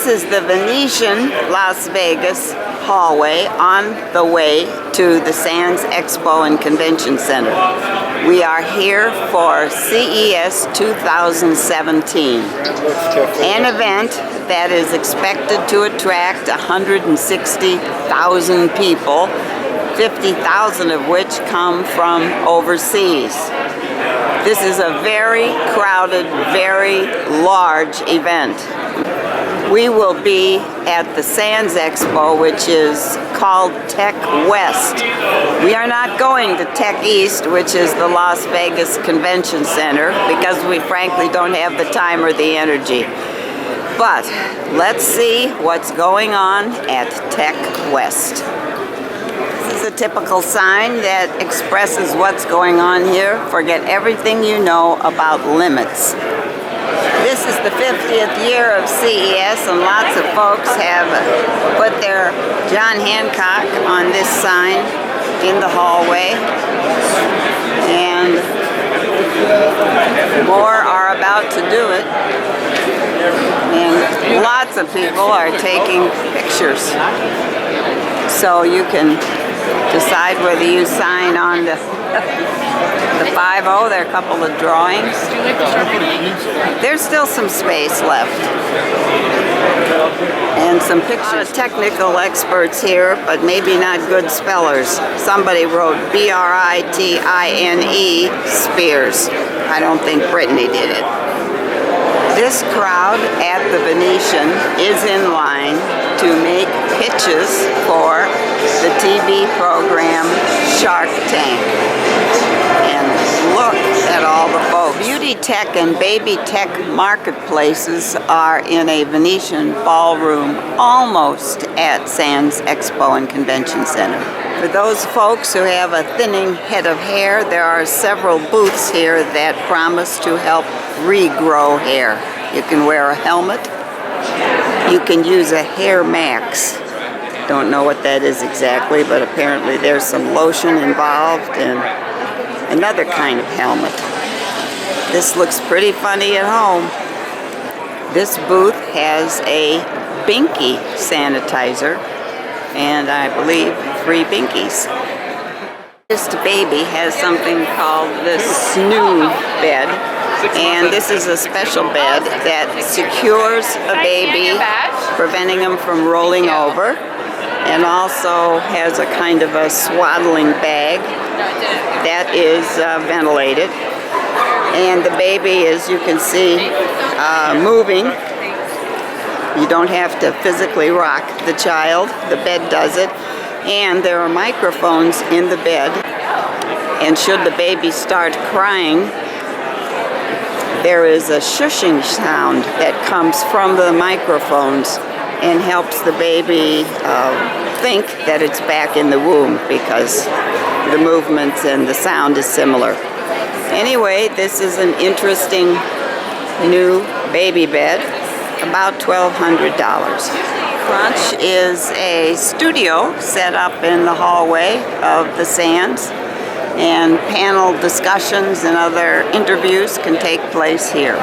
is the Venetian Las Vegas hallway on the way to the Sands Expo and Convention Center. We are here for CES 2017, an event that is expected to attract 160,000 people, 50,000 of which come from overseas. This is a very crowded, very large event. We will be at the Sands Expo, which is called Tech West. We are not going to Tech East, which is the Las Vegas Convention Center, because we frankly don't have the time or the energy. But let's see what's going on at Tech West. This is a typical sign that expresses what's going on here. Forget everything you know about limits. This is the 50th year of CES, and lots of folks have put their John Hancock on this sign in the hallway, and more are about to do it. And lots of people are taking pictures, so you can decide whether you sign on the 5-0. There are a couple of drawings. There's still some space left. And some pictures. Technical experts here, but maybe not good spellers. Somebody wrote B-R-I-T-I-N-E, Spears. I don't think Brittany did it. This crowd at the Venetian is in line to make pitches for the TV program Shark Tank. And look at all the folks. Beauty tech and baby tech marketplaces are in a Venetian ballroom almost at Sands Expo and Convention Center. For those folks who have a thinning head of hair, there are several booths here that promise to help regrow hair. You can wear a helmet. You can use a hair max. Don't know what that is exactly, but apparently there's some lotion involved and another kind of helmet. This looks pretty funny at home. This booth has a Binky sanitizer, and I believe 3 Binkies. This baby has something called the Snoo bed, and this is a special bed that secures a baby, preventing them from rolling over, and also has a kind of a swaddling bag that is ventilated. And the baby, as you can see, moving. You don't have to physically rock the child. The bed does it. And there are microphones in the bed. And should the baby start crying, there is a shushing sound that comes from the microphones and helps the baby think that it's back in the womb, because the movements and the sound is similar. Anyway, this is an interesting new baby bed, about $1,200. Crunch is a studio set up in the hallway of the Sands, and panel discussions and other interviews can take place here.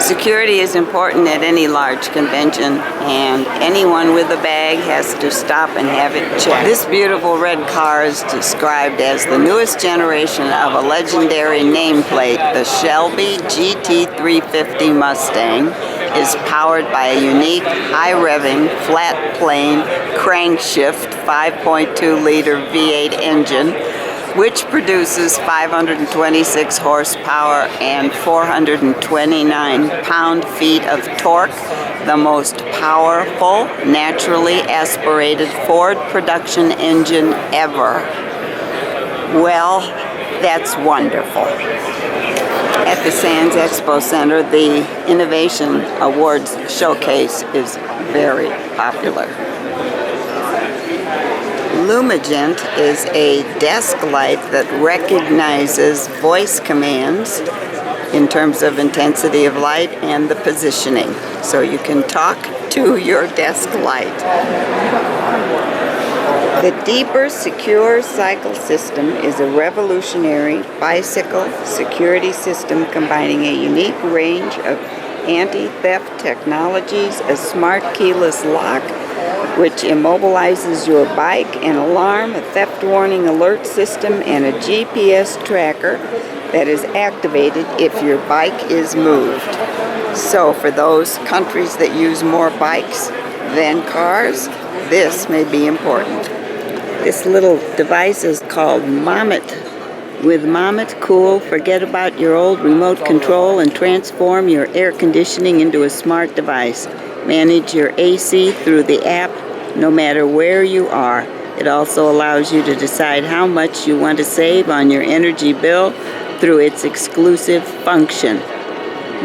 Security is important at any large convention, and anyone with a bag has to stop and have it checked. This beautiful red car is described as the newest generation of a legendary nameplate. The Shelby GT350 Mustang is powered by a unique, high-revving, flat-plane, crankshift 5.2-liter V8 engine, which produces 526 horsepower and 429 pound-feet of torque, the most powerful, naturally aspirated Ford production engine ever. Well, that's wonderful. At the Sands Expo Center, the Innovation Awards Showcase is very popular. Lumigent is a desk light that recognizes voice commands in terms of intensity of light and the positioning. So you can talk to your desk light. The Deeper Secure Cycle System is a revolutionary bicycle security system combining a unique range of anti-theft technologies, a smart keyless lock, which immobilizes your bike, an alarm, a theft warning alert system, and a GPS tracker that is activated if your bike is moved. So for those countries that use more bikes than cars, this may be important. This little device is called Mommet. With Mommet Cool, forget about your old remote control and transform your air conditioning into a smart device. Manage your AC through the app no matter where you are. It also allows you to decide how much you want to save on your energy bill through its exclusive function,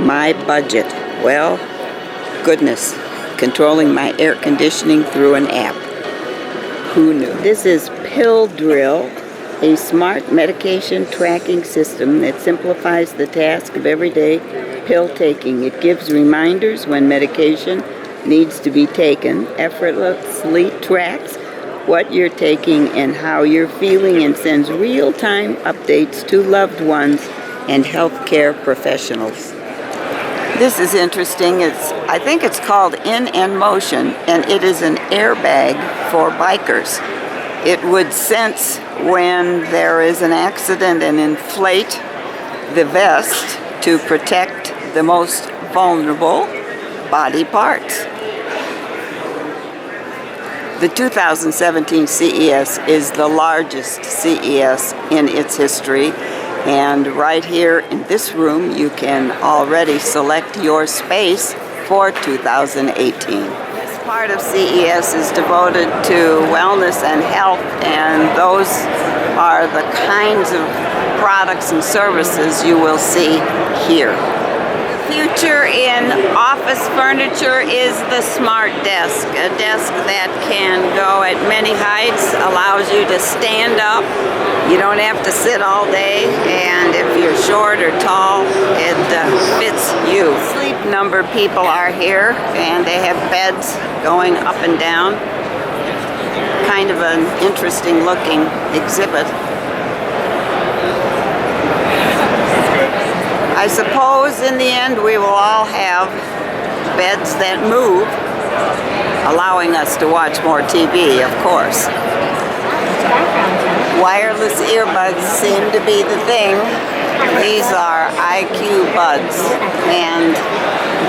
My Budget. Well, goodness, controlling my air conditioning through an app. Who knew? This is Pill Drill, a smart medication tracking system that simplifies the task of everyday pill taking. It gives reminders when medication needs to be taken, effortlessly tracks what you're taking and how you're feeling, and sends real-time updates to loved ones and healthcare professionals. This is interesting. I think it's called In and Motion, and it is an airbag for bikers. It would sense when there is an accident and inflate the vest to protect the most vulnerable body parts. The 2017 CES is the largest CES in its history, and right here in this room you can already select your space for 2018. This part of CES is devoted to wellness and health, and those are the kinds of products and services you will see here. Future in office furniture is the smart desk, a desk that can go at many heights, allows you to stand up. You don't have to sit all day, and if you're short or tall, it fits you. Sleep Number people are here, and they have beds going up and down. Kind of an interesting looking exhibit. I suppose in the end we will all have beds that move, allowing us to watch more TV, of course. Wireless earbuds seem to be the thing. These are IQ buds, and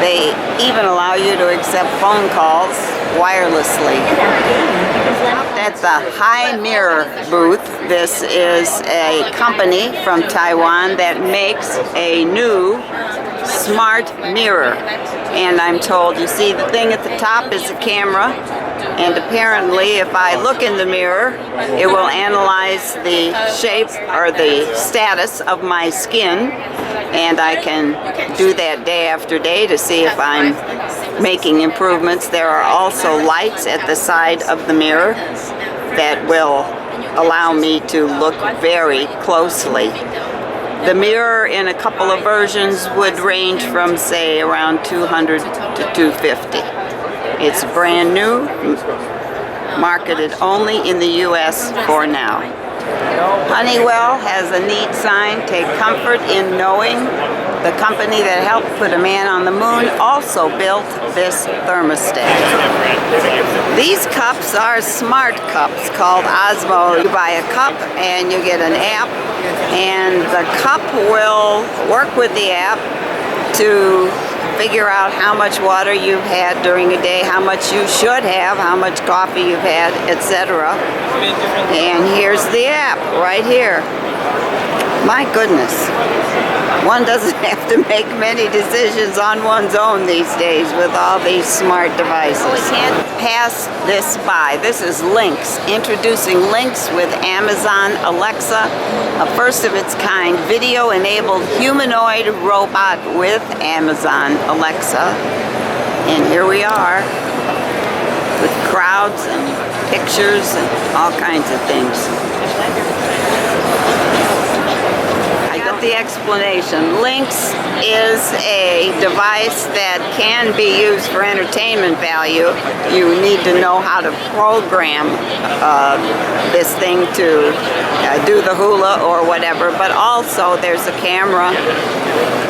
they even allow you to accept phone calls wirelessly. At the High Mirror booth, this is a company from Taiwan that makes a new smart mirror. And I'm told, you see the thing at the top is a camera, and apparently if I look in the mirror, it will analyze the shape or the status of my skin, and I can do that day after day to see if I'm making improvements. There are also lights at the side of the mirror that will allow me to look very closely. The mirror in a couple of versions would range from, say, around $200 to $250. It's brand new, marketed only in the US for now. Honeywell has a neat sign, take comfort in knowing the company that helped put a man on the moon also built this thermostat. These cups are smart cups called Osmo. You buy a cup and you get an app, and the cup will work with the app to figure out how much water you've had during a day, how much you should have, how much coffee you've had, etc. And here's the app right here. My goodness, one doesn't have to make many decisions on one's own these days with all these smart devices. We can't pass this by. This is Lynx, introducing Lynx with Amazon Alexa, a first of its kind video-enabled humanoid robot with Amazon Alexa. And here we are with crowds and pictures and all kinds of things. The explanation. Lynx is a device that can be used for entertainment value. You need to know how to program this thing to do the hula or whatever, but also there's a camera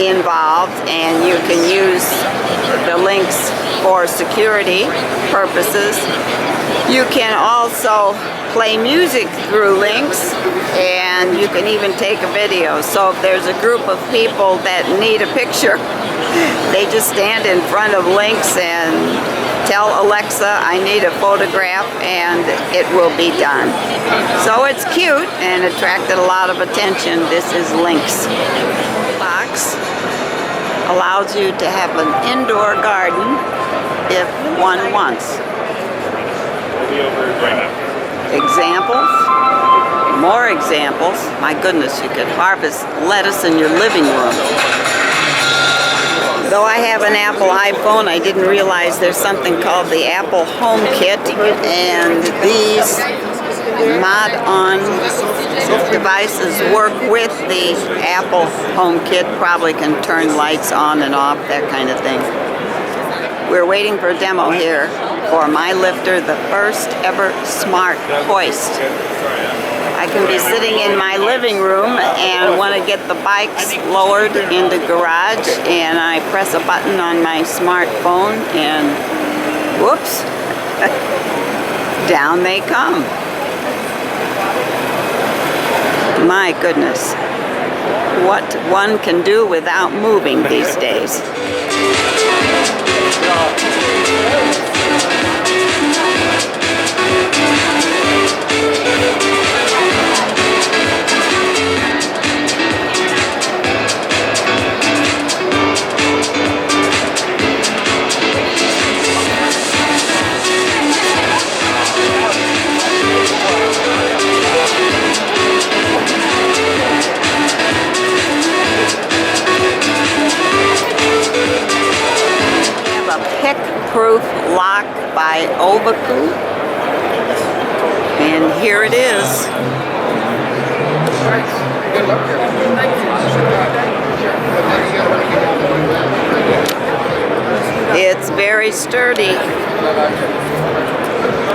involved, and you can use the links for security purposes. You can also play music through links, and you can even take a video. So if there's a group of people that need a picture, they just stand in front of links and tell Alexa, I need a photograph, and it will be done. So it's cute and attracted a lot of attention. This is Links. Box allows you to have an indoor garden if one wants. Examples, more examples. My goodness, you could harvest lettuce in your living room. Though I have an Apple iPhone, I didn't realize there's something called the Apple Home Kit, and these mod-on devices work with the Apple Home Kit, probably can turn lights on and off, that kind of thing. We're waiting for a demo here for my lifter, the first ever smart hoist. I can be sitting in my living room and want to get the bikes lowered in the garage, and I press a button on my smartphone and whoops, down they come. My goodness, what one can do without moving these days. Proof lock by Obaku, and here it is. It's very sturdy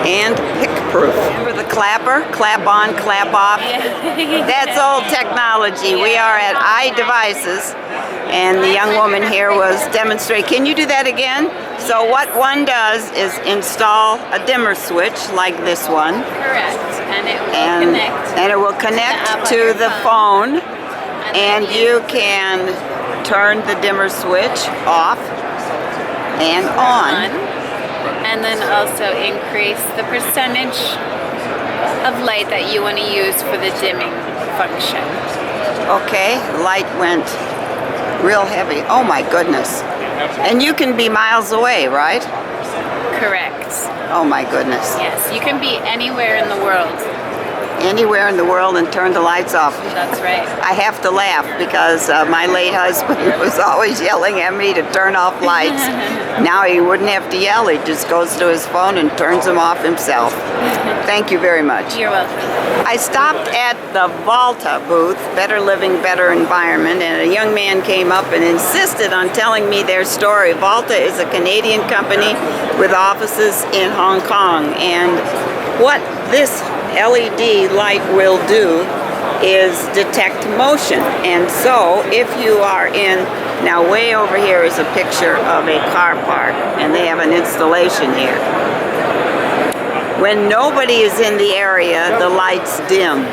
and pick proof. Remember the clapper? Clap on, clap off. That's old technology. We are at iDevices, and the young woman here was demonstrating. Can you do that again? So what one does is install a dimmer switch like this one. Correct. And it will connect to the phone, and you can turn the dimmer switch off and on. And then also increase the percentage of light that you want to use for the dimming function. Okay, light went real heavy. Oh my goodness. And you can be miles away, right? Correct. Oh my goodness. Yes, you can be anywhere in the world. Anywhere in the world and turn the lights off. That's right. I have to laugh because my late husband was always yelling at me to turn off lights. Now he wouldn't have to yell, he just goes to his phone and turns them off himself. Thank you very much. You're welcome. I stopped at the Volta booth, Better Living, Better Environment, and a young man came up and insisted on telling me their story. Volta is a Canadian company with offices in Hong Kong, and what this LED light will do is detect motion. And so if you are in, now way over here is a picture of a car park, and they have an installation here. When nobody is in the area, the lights dim.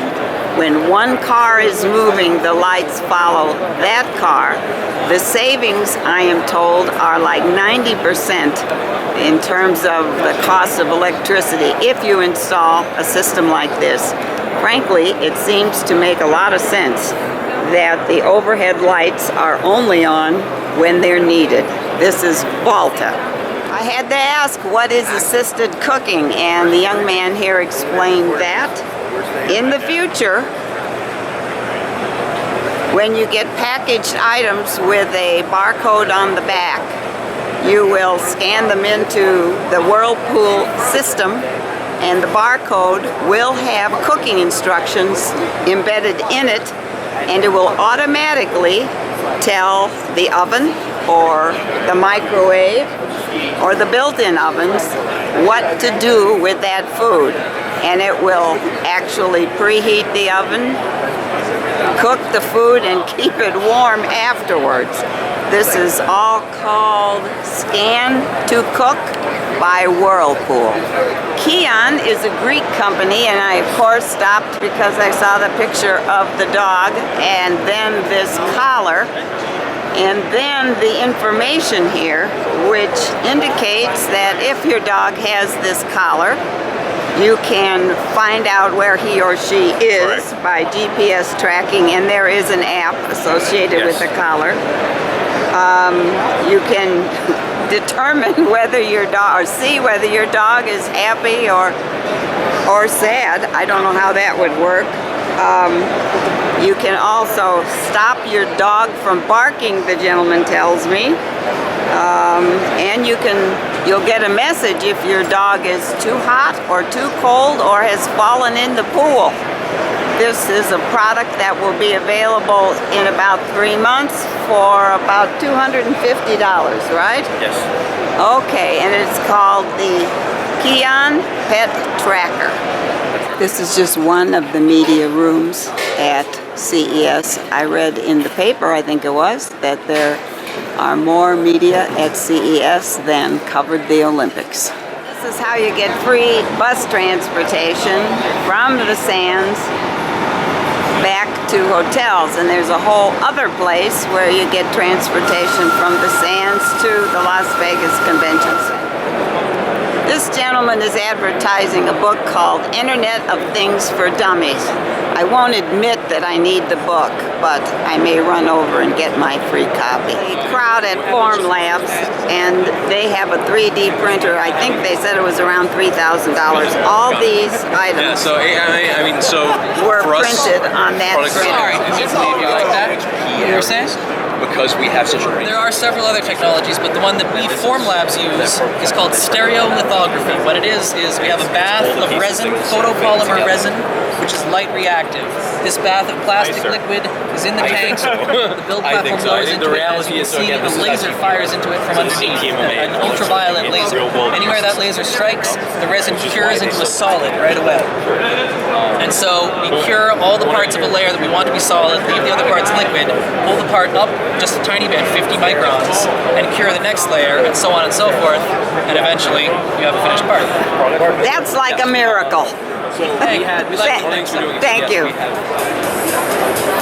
When one car is moving, the lights follow that car. The savings, I am told, are like 90% in terms of the cost of electricity if you install a system like this. Frankly, it seems to make a lot of sense that the overhead lights are only on when they're needed. This is Volta. I had to ask, what is assisted cooking? And the young man here explained that in the future, when you get packaged items with a barcode on the back, you will scan them into the Whirlpool system, and the barcode will have cooking instructions embedded in it, and it will automatically tell the oven or the microwave or the built-in ovens what to do with that food. And it will actually preheat the oven, cook the food and keep it warm afterwards. This is all called Scan to Cook by Whirlpool. Kion is a Greek company, and I of course stopped because I saw the picture of the dog and then this collar and then the information here, which indicates that if your dog has this collar, you can find out where he or she is by GPS tracking, and there is an app associated with the collar. You can determine whether your dog, or see whether your dog is happy or sad. I don't know how that would work. You can also stop your dog from barking, the gentleman tells me. And you'll get a message if your dog is too hot or too cold or has fallen in the pool. This is a product that will be available in about 3 months for about $250, right? Yes. Okay, and it's called the Kion Pet Tracker. This is just one of the media rooms at CES. I read in the paper, I think it was, that there are more media at CES than covered the Olympics. This is how you get free bus transportation from the Sands back to hotels, and there's a whole other place where you get transportation from the Sands to the Las Vegas Convention Center. This gentleman is advertising a book called Internet of Things for Dummies. I won't admit that I need the book, but I may run over and get my free copy. A crowd at Form Labs, and they have a 3D printer. I think they said it was around $3,000. All these items were printed on that printer. Sorry, you like that? You were saying? Because we have such a range. There are several other technologies, but the one that we Form Labs use is called stereolithography. What it is we have a bath of resin, photopolymer resin, which is light reactive. This bath of plastic liquid is in the tanks. The build platform goes into it. As you can see, a laser fires into it from underneath. An ultraviolet laser. Anywhere that laser strikes, the resin cures into a solid right away. And so we cure all the parts of a layer that we want to be solid, leave the other parts liquid, pull the part up just a tiny bit, 50 microns, and cure the next layer, and so on and so forth, and eventually you have a finished part. That's like a miracle. Hey, we like to think so. Thank you.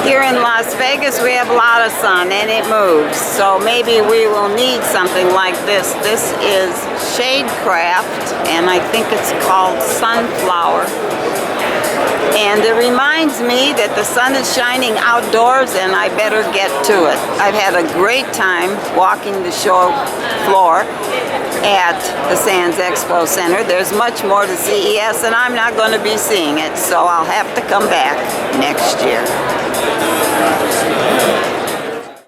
Here in Las Vegas, we have a lot of sun and it moves, so maybe we will need something like this. This is Shadecraft, and I think it's called Sunflower. And it reminds me that the sun is shining outdoors and I better get to it. I've had a great time walking the show floor at the Sands Expo Center. There's much more to CES and I'm not going to be seeing it, so I'll have to come back next year.